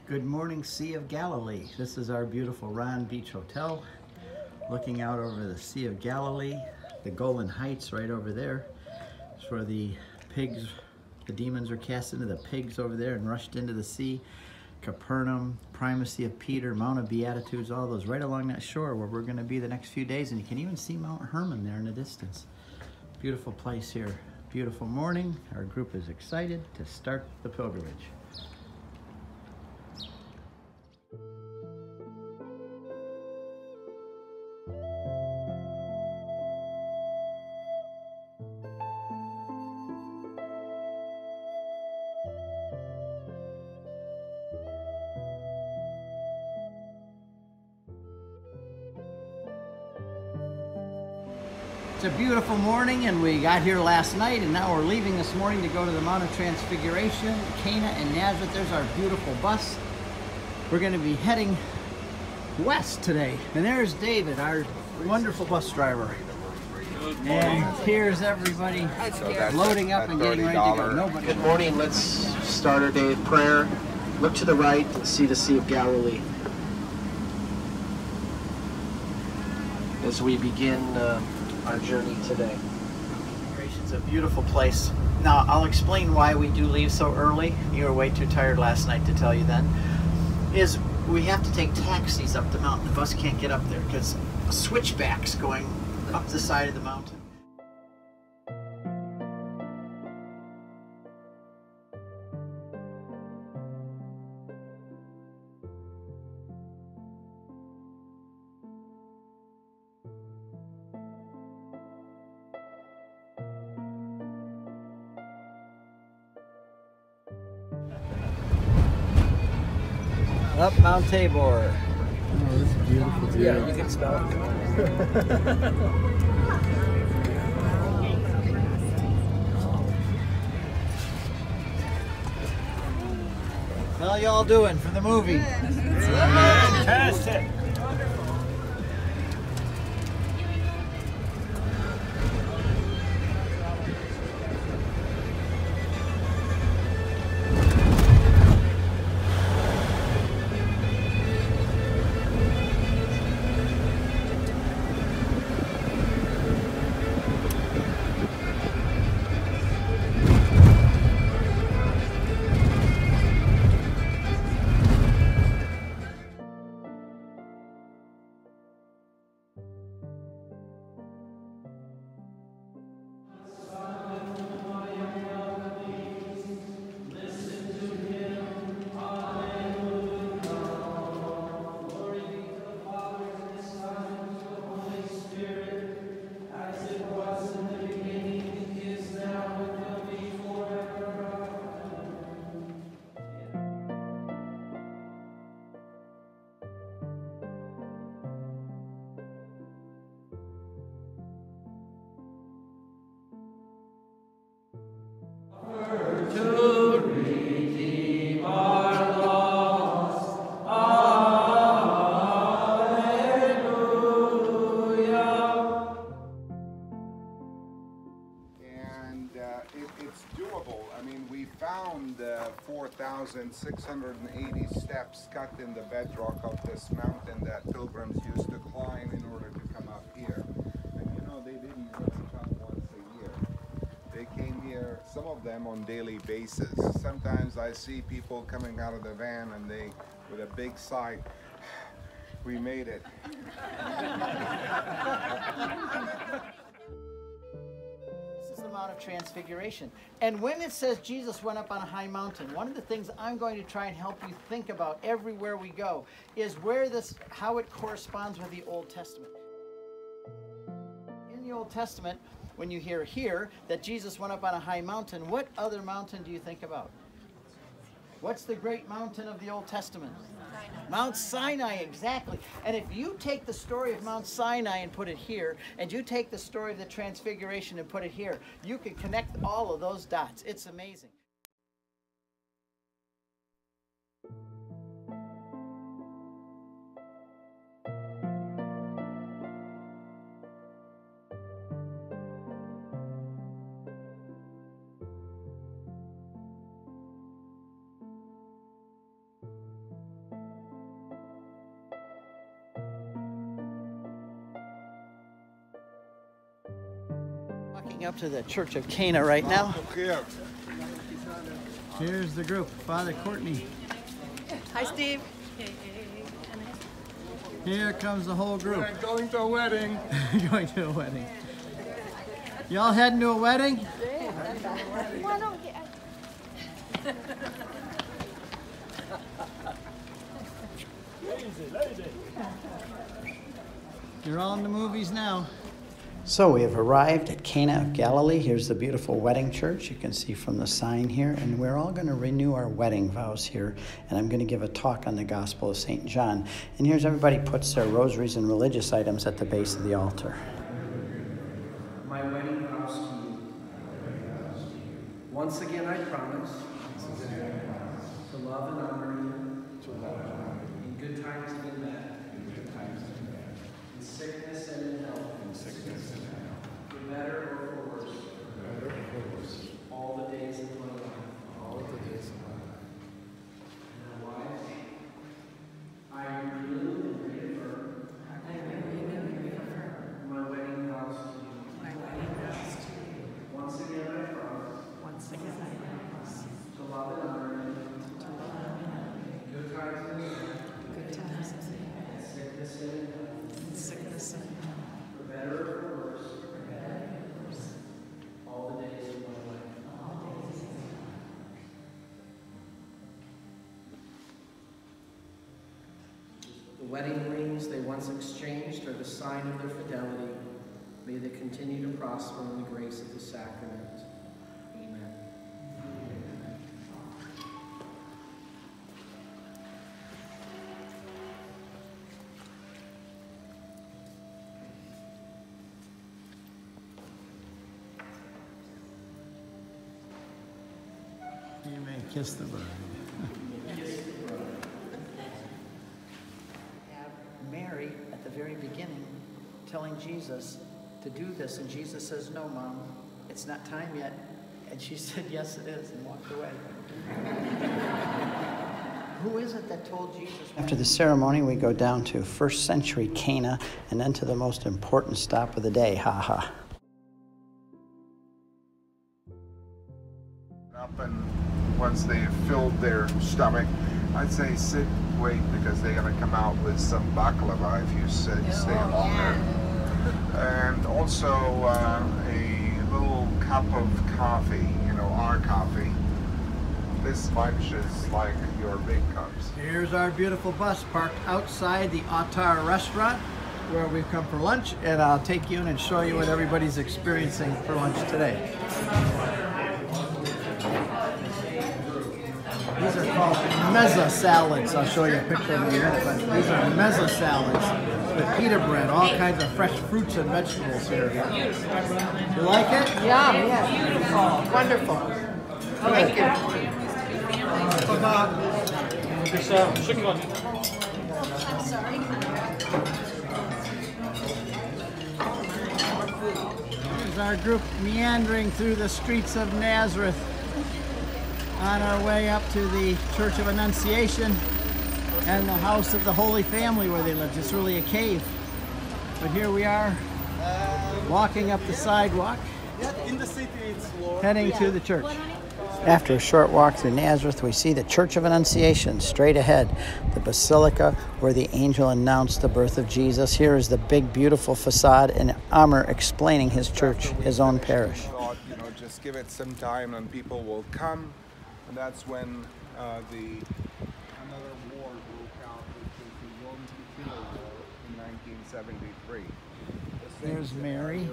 Good morning, Sea of Galilee. This is our beautiful Ron Beach Hotel, looking out over the Sea of Galilee, the Golden Heights right over there. It's where the pigs, the demons are cast into the pigs over there and rushed into the sea. Capernaum, Primacy of Peter, Mount of Beatitudes, all those right along that shore where we're going to be the next few days. And you can even see Mount Hermon there in the distance. Beautiful place here. Beautiful morning. Our group is excited to start the pilgrimage. It's a beautiful morning, and we got here last night, and now we're leaving this morning to go to the Mount of Transfiguration, Cana and Nazareth. There's our beautiful bus. We're going to be heading west today, and there's David, our wonderful bus driver. And here's everybody loading up and getting ready to go. Good morning. Let's start our day with prayer. Look to the right and see the Sea of Galilee. As we begin our journey today. It's a beautiful place. Now, I'll explain why we do leave so early. You were way too tired last night to tell you then. Is we have to take taxis up the mountain. The bus can't get up there because switchbacks going up the side of the mountain. Up Mount Tabor. Oh, this is beautiful too. Yeah, you can smell it. How y'all doing for the movie? Fantastic. It's doable. I mean, we found 4,680 steps cut in the bedrock of this mountain that pilgrims used to climb in order to come up here. And you know, they didn't just come once a year. They came here, some of them on daily basis. Sometimes I see people coming out of the van and they, with a big sigh, we made it. Mount of Transfiguration. And when it says Jesus went up on a high mountain, one of the things I'm going to try and help you think about everywhere we go is how it corresponds with the Old Testament. In the Old Testament, when you hear here that Jesus went up on a high mountain, what other mountain do you think about? What's the great mountain of the Old Testament? Mount Sinai, exactly. And if you take the story of Mount Sinai and put it here, and you take the story of the Transfiguration and put it here, you can connect all of those dots. It's amazing. Walking up to the Church of Cana right now. Here's the group. Father Courtney. Hi, Steve. Here comes the whole group. We're going to a wedding. Going to a wedding. Y'all heading to a wedding? Why don't we You're all in the movies now. So we have arrived at Cana of Galilee. Here's the beautiful wedding church. You can see from the sign here. And we're all going to renew our wedding vows here. And I'm going to give a talk on the Gospel of St. John. And here's everybody puts their rosaries and religious items at the base of the altar. My wedding vows to you. Once again I promise to love and honor you in good times and in bad, in sickness and in health, for better or for worse, all the days of my life. And wives, I renew and reaffirm my wedding vows to you. Once again I promise to love and honor you in good times and in bad, sickness and in health, for better or for worse, all the days of my life. The wedding rings they once exchanged are the sign of their fidelity. May they continue to prosper in the grace of the sacrament. Amen. You may kiss the bride. Have Mary at the very beginning telling Jesus to do this, and Jesus says, "No, Mom, it's not time yet." And she said, "Yes, it is," and walked away. Who is it that told Jesus? After the ceremony, we go down to first century Cana and then to the most important stop of the day, ha. Up and once they filled their stomach, I'd say sit, wait, because they're going to come out with some baklava if you stay longer. And also a little cup of coffee, our coffee. This bunch is like your big cups. Here's our beautiful bus parked outside the Autar restaurant where we've come for lunch, and I'll take you in and show you what everybody's experiencing for lunch today. These are called mezza salads. I'll show you a picture of them in a minute, but these are mezza salads with pita bread, all kinds of fresh fruits and vegetables here. You like it? Yeah, beautiful. Wonderful. Thank you. Here's our group meandering through the streets of Nazareth on our way up to the Church of Annunciation and the house of the Holy Family where they lived. It's really a cave. But here we are, walking up the sidewalk, heading to the church. After a short walk through Nazareth, we see the Church of Annunciation straight ahead, the basilica where the angel announced the birth of Jesus. Here is the big, beautiful facade, and Amr explaining his church, his own parish. Thought, just give it some time and people will come. And that's when another war broke out, which was the Yom Kippur War in 1973. There's Mary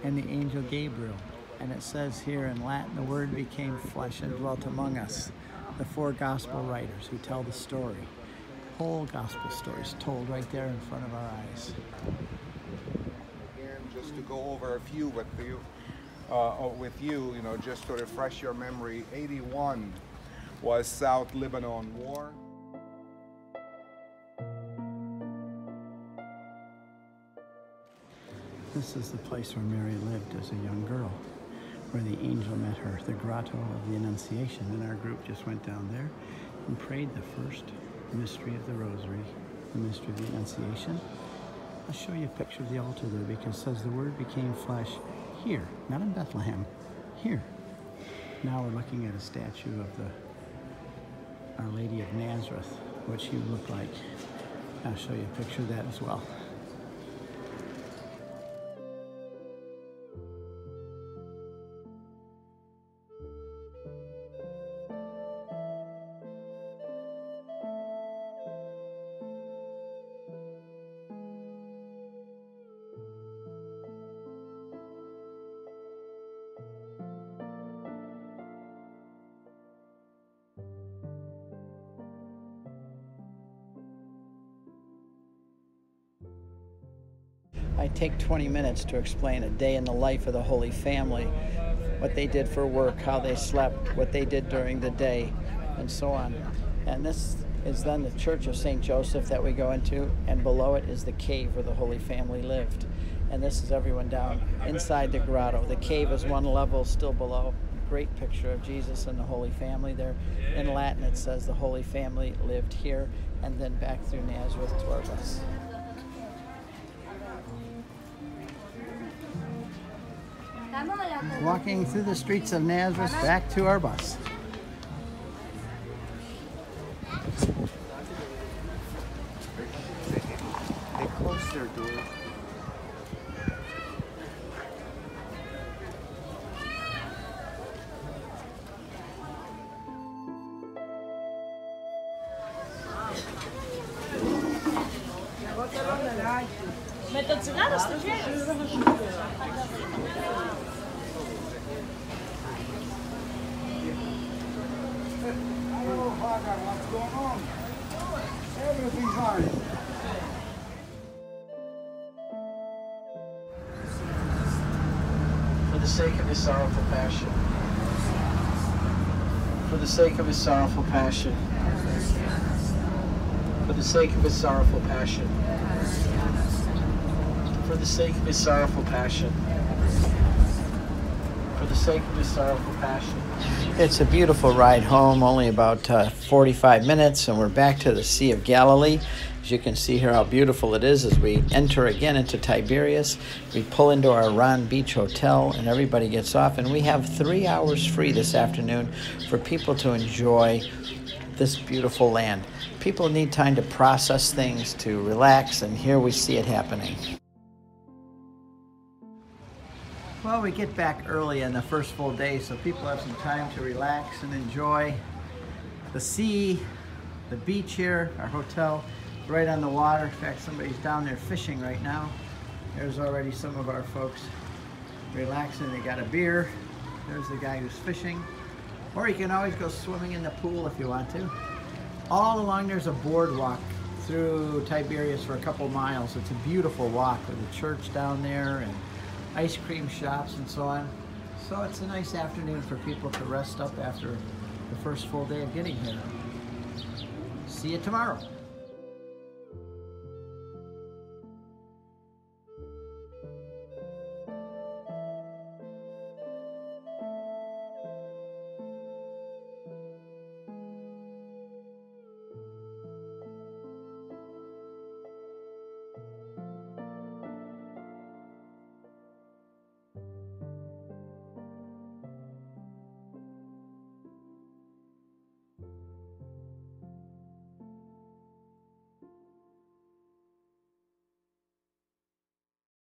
and the angel Gabriel. And it says here in Latin, the Word became flesh and dwelt among us. The four gospel writers who tell the story. Whole gospel stories told right there in front of our eyes. Again, just to go over a few with you, just to refresh your memory, 81 was South Lebanon War. This is the place where Mary lived as a young girl, where the angel met her, the grotto of the Annunciation. And our group just went down there and prayed the first mystery of the Rosary, the mystery of the Annunciation. I'll show you a picture of the altar there because it says the Word became flesh. here, not in Bethlehem, here. Now we're looking at a statue of Our Lady of Nazareth, what she would look like. I'll show you a picture of that as well. I take 20 minutes to explain a day in the life of the Holy Family, what they did for work, how they slept, what they did during the day, and so on. And this is then the Church of St. Joseph that we go into, and below it is the cave where the Holy Family lived. And this is everyone down inside the grotto. The cave is one level still below. Great picture of Jesus and the Holy Family there. In Latin it says the Holy Family lived here, and then back through Nazareth to our bus. Walking through the streets of Nazareth back to our bus. They closed their door. What's going on? Everything's fine. For the sake of his sorrowful passion. For the sake of his sorrowful passion. For the sake of his sorrowful passion. For the sake of his sorrowful passion. For the sake of his sorrowful passion. It's a beautiful ride home, only about 45 minutes, and we're back to the Sea of Galilee. As you can see here how beautiful it is as we enter again into Tiberias. We pull into our Ron Beach Hotel and everybody gets off, and we have 3 hours free this afternoon for people to enjoy this beautiful land. People need time to process things, to relax, and here we see it happening. Well, we get back early on the first full day, so people have some time to relax and enjoy the sea, the beach here, our hotel, right on the water. In fact, somebody's down there fishing right now. There's already some of our folks relaxing. They got a beer. There's the guy who's fishing. Or you can always go swimming in the pool if you want to. All along there's a boardwalk through Tiberias for a couple miles. It's a beautiful walk with a church down there and ice cream shops and so on. So it's a nice afternoon for people to rest up after the first full day of getting here. See you tomorrow.